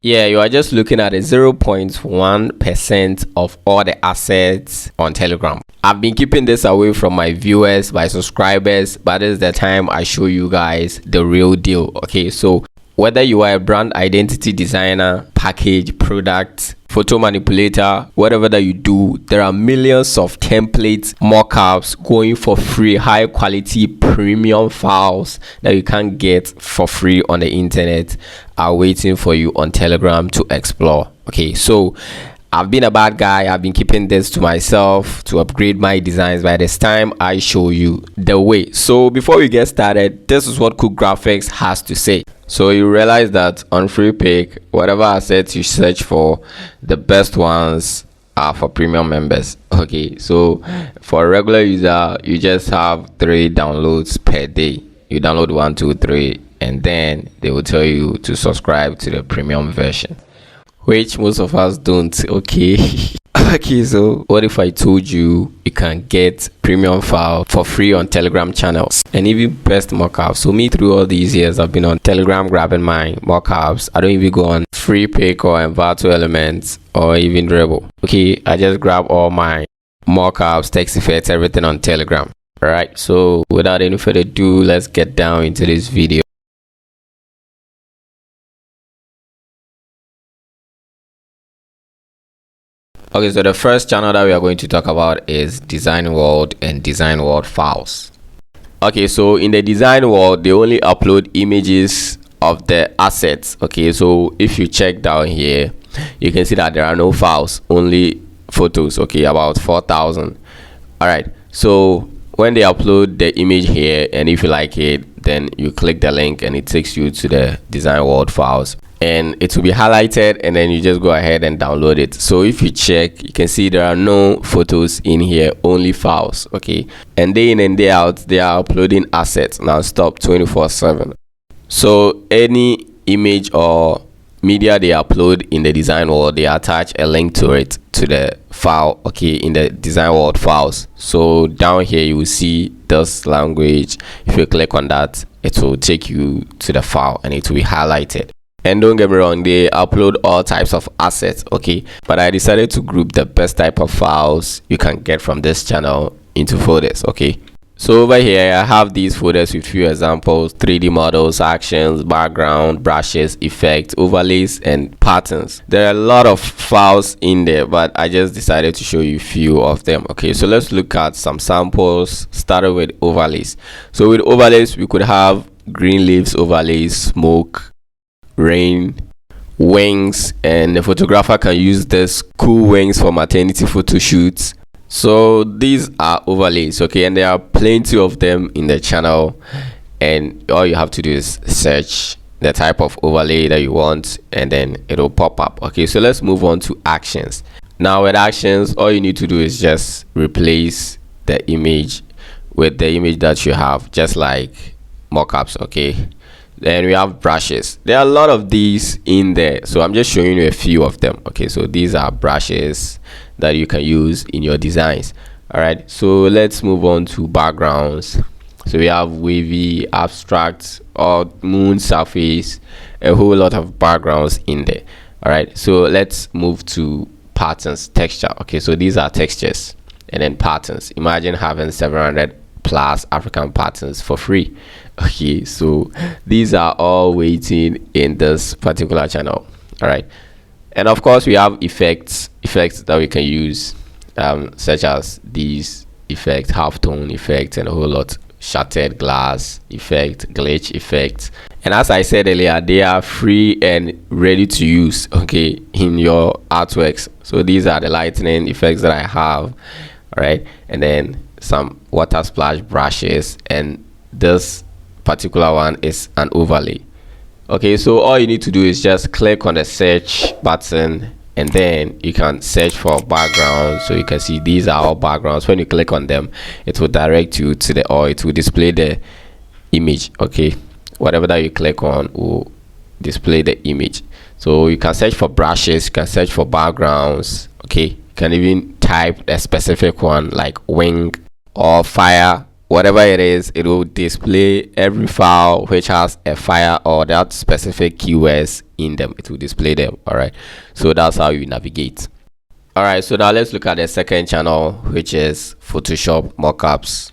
Yeah, you are just looking at a 0.1% of all the assets on Telegram. I've been keeping this away from my viewers, my subscribers, but this is the time I show you guys the real deal. Okay, so whether you are a brand identity designer, package, product, photo manipulator, whatever that you do, there are millions of templates, mockups going for free, high quality premium files that you can get for free on the internet are waiting for you on Telegram to explore. Okay, so I've been a bad guy. I've been keeping this to myself to upgrade my designs. By this time, I show you the way. So before we get started, this is what Cook Graphics has to say. So you realize that on Freepik, whatever assets you search for, the best ones are for premium members. Okay, so for a regular user, you just have 3 downloads per day. You download 1, 2, 3, and then they will tell you to subscribe to the premium version, which most of us don't. Okay. Okay, so what if I told you you can get premium file for free on Telegram channels and even best mockups? So me, through all these years, I've been on Telegram grabbing my mockups. I don't even go on Freepik or Envato Elements or even Rebel. Okay, I just grab all my mockups, text effects, everything on Telegram. All right, so without any further ado, let's get down into this video. Okay, so the first channel that we are going to talk about is Design World and Design World files. Okay, so in the Design World, they only upload images of the assets. Okay, so if you check down here, you can see that there are no files, only photos. Okay, about 4,000. All right, so when they upload the image here, and if you like it, then you click the link and it takes you to the Design World files, and it will be highlighted, and then you just go ahead and download it. So if you check, you can see there are no photos in here, only files. Okay, and day in and day out, they are uploading assets non-stop 24/7. So any image or media they upload in the Design World, they attach a link to it, to the file. Okay, in the Design World files. So down here you will see this language. If you click on that, it will take you to the file and it will be highlighted. And don't get me wrong, they upload all types of assets. Okay, but I decided to group the best type of files you can get from this channel into folders. Okay, so over here I have these folders with few examples: 3D models, actions, background, brushes, effects, overlays, and patterns. There are a lot of files in there, but I just decided to show you a few of them. Okay, so let's look at some samples, starting with overlays. So with overlays, we could have green leaves overlays, smoke, rain, wings, and the photographer can use this cool wings for maternity photo shoots. So these are overlays. Okay, and there are plenty of them in the channel, and all you have to do is search the type of overlay that you want and then it'll pop up. Okay, so let's move on to actions. Now with actions, all you need to do is just replace the image with the image that you have, just like mockups. Okay, then we have brushes. There are a lot of these in there, so I'm just showing you a few of them. Okay, so these are brushes that you can use in your designs. All right, so let's move on to backgrounds. So we have wavy, abstract, or moon surface, a whole lot of backgrounds in there. All right, so let's move to patterns, texture. Okay, so these are textures and then patterns. Imagine having 700 plus African patterns for free. Okay, so these are all waiting in this particular channel. All right, and of course we have effects that we can use, such as these effects, halftone effects, and a whole lot. Shattered glass effect, glitch effect, and as I said earlier, they are free and ready to use, okay, in your artworks. So these are the lightning effects that I have. All right, and then some water splash brushes, and this particular one is an overlay. Okay, so all you need to do is just click on the search button, and then you can search for background. So you can see these are all backgrounds. When you click on them, it will direct you to the, or it will display the image. Okay, whatever that you click on will display the image. So you can search for brushes, you can search for backgrounds. Okay, you can even type a specific one like wing or fire whatever it is, it will display every file which has a file or that specific keywords in them. It will display them. All right, so that's how you navigate. All right, so now let's look at the second channel, which is Photoshop Mockups.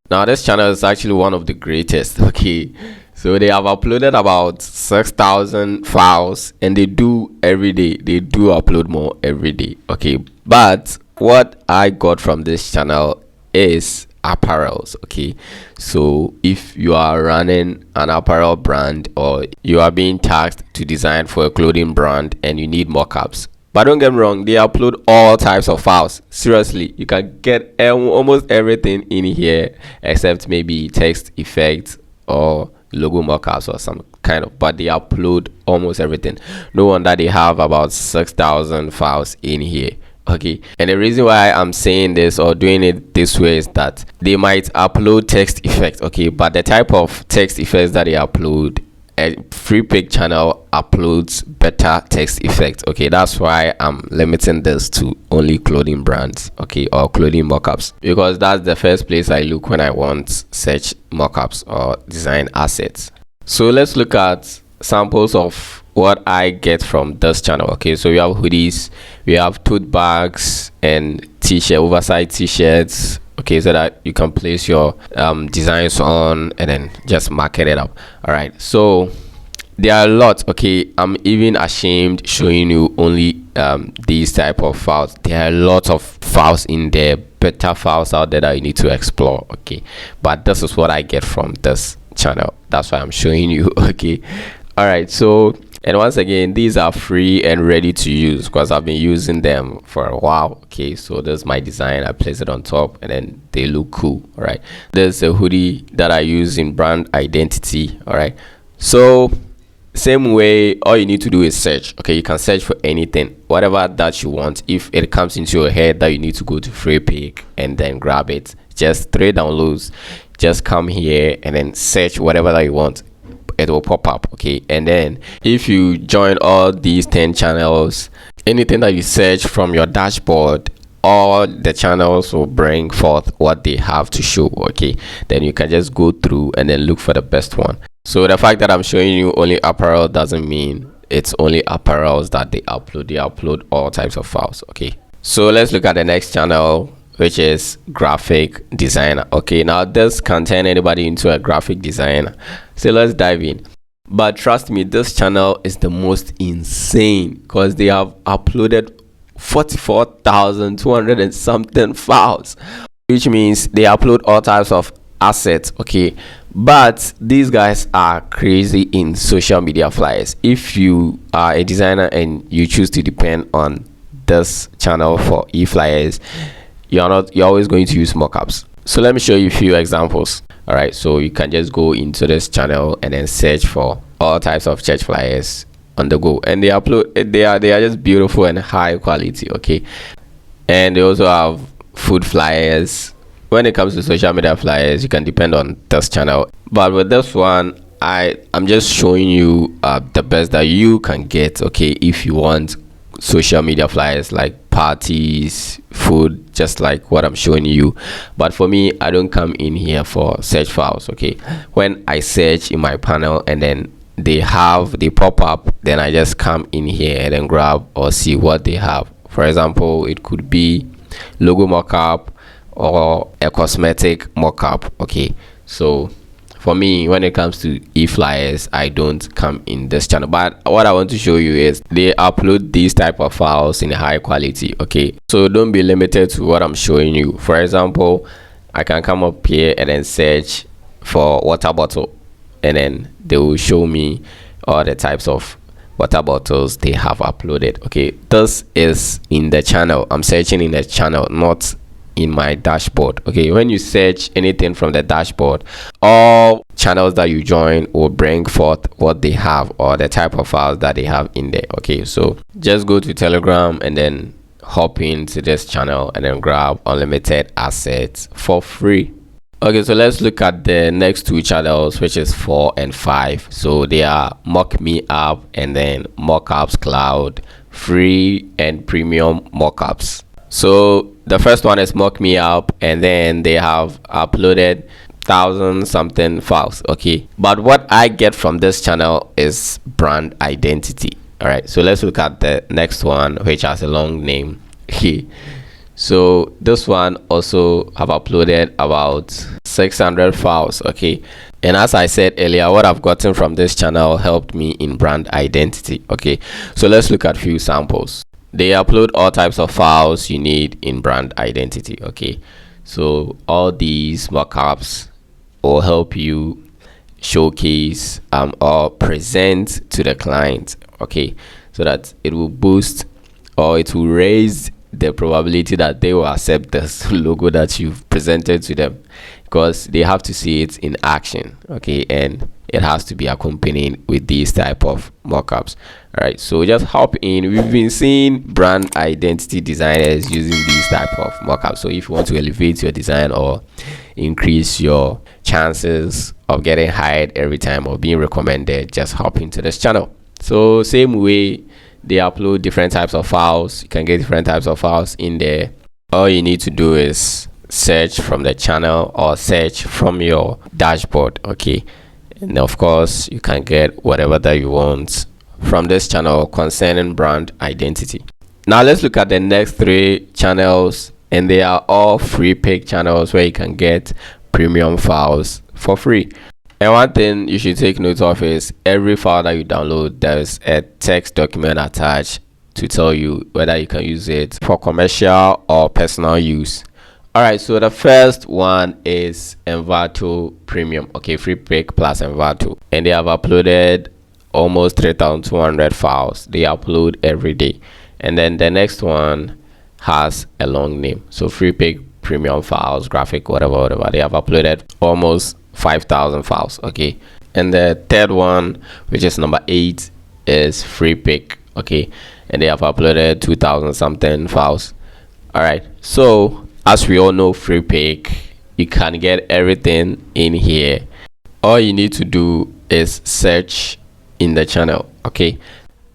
Now this channel is actually one of the greatest. Okay, so they have uploaded about 6,000 files, and they do every day. They do upload more every day. Okay, but what I got from this channel is apparels. Okay, so if you are running an apparel brand or you are being tasked to design for a clothing brand and you need mockups, but don't get me wrong, they upload all types of files. Seriously, you can get almost everything in here except maybe text effects or logo mockups or some kind of, but they upload almost everything. No wonder they have about 6,000 files in here. Okay, and the reason why I'm saying this or doing it this way is that they might upload text effects. Okay, but the type of text effects that they upload, a Freepik channel uploads better text effects. Okay, that's why I'm limiting this to only clothing brands, okay, or clothing mockups, because that's the first place I look when I want search mockups or design assets. So let's look at samples of what I get from this channel. Okay, so we have hoodies, we have tote bags and t-shirt, oversized t-shirts. Okay, so that you can place your designs on and then just market it up. All right, so there are a lot. Okay, I'm even ashamed showing you only these type of files. There are a lot of files in there, better files out there that you need to explore. Okay, but this is what I get from this channel. That's why I'm showing you. Okay, all right, so and once again, these are free and ready to use because I've been using them for a while. Okay, so there's my design. I place it on top and then they look cool. All right, there's a hoodie that I use in brand identity. All right, so same way, all you need to do is search. Okay, you can search for anything, whatever that you want. If it comes into your head that you need to go to Freepik and then grab it, just 3 downloads, just come here and then search whatever that you want. It will pop up. Okay, and then if you join all these 10 channels, anything that you search from your dashboard, all the channels will bring forth what they have to show. Okay, then you can just go through and then look for the best one. So the fact that I'm showing you only apparel doesn't mean it's only apparels that they upload. They upload all types of files. Okay, so let's look at the next channel, which is graphic designer. Okay, now this can turn anybody into a graphic designer, so let's dive in. But trust me, this channel is the most insane because they have uploaded 44,200 and something files, which means they upload all types of assets. Okay, but these guys are crazy in social media flyers. If you are a designer and you choose to depend on this channel for e-flyers, you're always going to use mockups. So let me show you a few examples. All right, so you can just go into this channel and then search for all types of church flyers on the go, and they upload. They are just beautiful and high quality. Okay, and they also have food flyers. When it comes to social media flyers, you can depend on this channel, but with this one, I'm just showing you the best that you can get. Okay, if you want social media flyers like parties, food, just like what I'm showing you. But for me, I don't come in here for search files. Okay, when I search in my panel and then they pop up, then I just come in here and then grab or see what they have. For example, it could be logo mockup or a cosmetic mockup. Okay, so for me, when it comes to e-flyers, I don't come in this channel. But what I want to show you is they upload these type of files in high quality. Okay, so don't be limited to what I'm showing you. For example, I can come up here and then search for water bottle, and then they will show me all the types of water bottles they have uploaded. Okay, this is in the channel. I'm searching in the channel, not in my dashboard. Okay, when you search anything from the dashboard, all channels that you join will bring forth what they have or the type of files that they have in there. Okay, so just go to Telegram and then hop into this channel and then grab unlimited assets for free. Okay, so let's look at the next 2 channels, which is 4 and 5. So they are Mock Me Up and then Mockups Cloud, free and premium mockups. So the first one is Mock Me Up, and then they have uploaded 1,000 something files. Okay, but what I get from this channel is brand identity. All right, so let's look at the next one, which has a long name. So this one also have uploaded about 600 files. Okay, and as I said earlier, what I've gotten from this channel helped me in brand identity. Okay, so let's look at few samples. They upload all types of files you need in brand identity. Okay, so all these mockups will help you showcase or present to the client. Okay, so that it will boost or it will raise the probability that they will accept this logo that you've presented to them, because they have to see it in action. Okay, and it has to be accompanied with these type of mockups. All right, so just hop in. We've been seeing brand identity designers using these type of mockups. So if you want to elevate your design or increase your chances of getting hired every time or being recommended, just hop into this channel. So same way they upload different types of files, you can get different types of files in there. All you need to do is search from the channel or search from your dashboard. Okay, and of course you can get whatever that you want from this channel concerning brand identity. Now let's look at the next 3 channels, and they are all Freepik channels where you can get premium files for free. And one thing you should take note of is every file that you download, there's a text document attached to tell you whether you can use it for commercial or personal use. All right, so the first one is Envato Premium. Okay, Freepik plus Envato, and they have uploaded almost 3,200 files. They upload every day. And then the next one has a long name, so Freepik Premium Files, graphic, whatever. They have uploaded almost 5,000 files. Okay, and the third one, which is number 8, is Freepik. Okay, and they have uploaded 2,000 something files. All right, so as we all know, Freepik, you can get everything in here. All you need to do is search in the channel. Okay,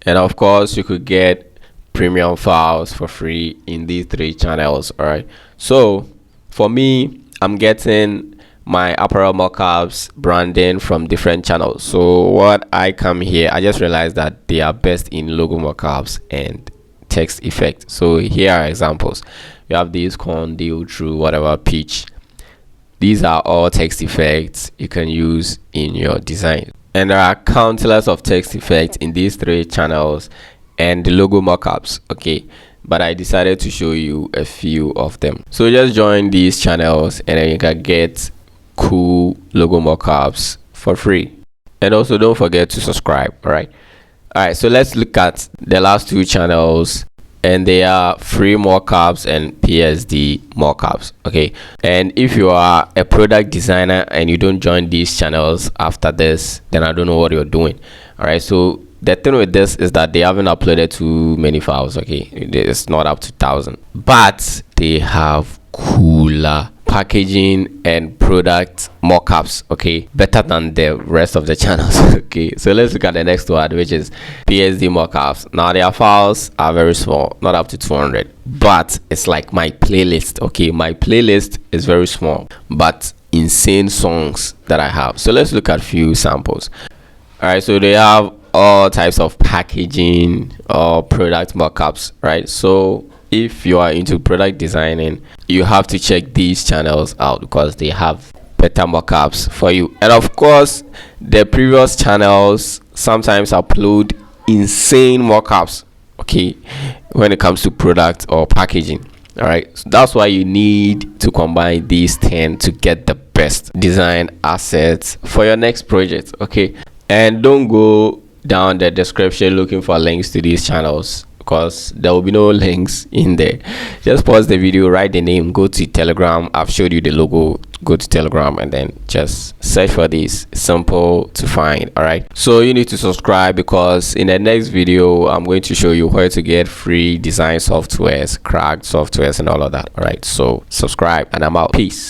and of course you could get premium files for free in these 3 channels. All right, so for me, I'm getting my apparel mockups branding from different channels. So what I come here, I just realized that they are best in logo mockups and text effect. So here are examples. You have these corn, deal, true, whatever, peach. These are all text effects you can use in your design, and there are countless of text effects in these 3 channels and the logo mockups. Okay, but I decided to show you a few of them. So just join these channels and then you can get cool logo mockups for free. And also don't forget to subscribe. All right, so let's look at the last 2 channels, and they are free mockups and PSD mockups. Okay, and if you are a product designer and you don't join these channels after this, then I don't know what you're doing. All right, so the thing with this is that they haven't uploaded too many files. Okay, it's not up to 1,000, but they have cooler packaging and product mockups. Okay, better than the rest of the channels. Okay, so let's look at the next one, which is PSD mockups. Now their files are very small, not up to 200, but it's like my playlist. Okay, my playlist is very small, but insane songs that I have. So let's look at few samples. All right, so they have all types of packaging or product mockups, right? So if you are into product designing, you have to check these channels out because they have better mockups for you. And of course, the previous channels sometimes upload insane mockups, okay, when it comes to product or packaging. All right, so that's why you need to combine these 10 to get the best design assets for your next project. Okay, and don't go down the description looking for links to these channels, because there will be no links in there. Just pause the video, write the name, go to Telegram. I've showed you the logo. Go to Telegram and then just search for this. Simple to find. All right, so you need to subscribe, because in the next video I'm going to show you where to get free design softwares, cracked softwares and all of that. All right, so subscribe and I'm out. Peace.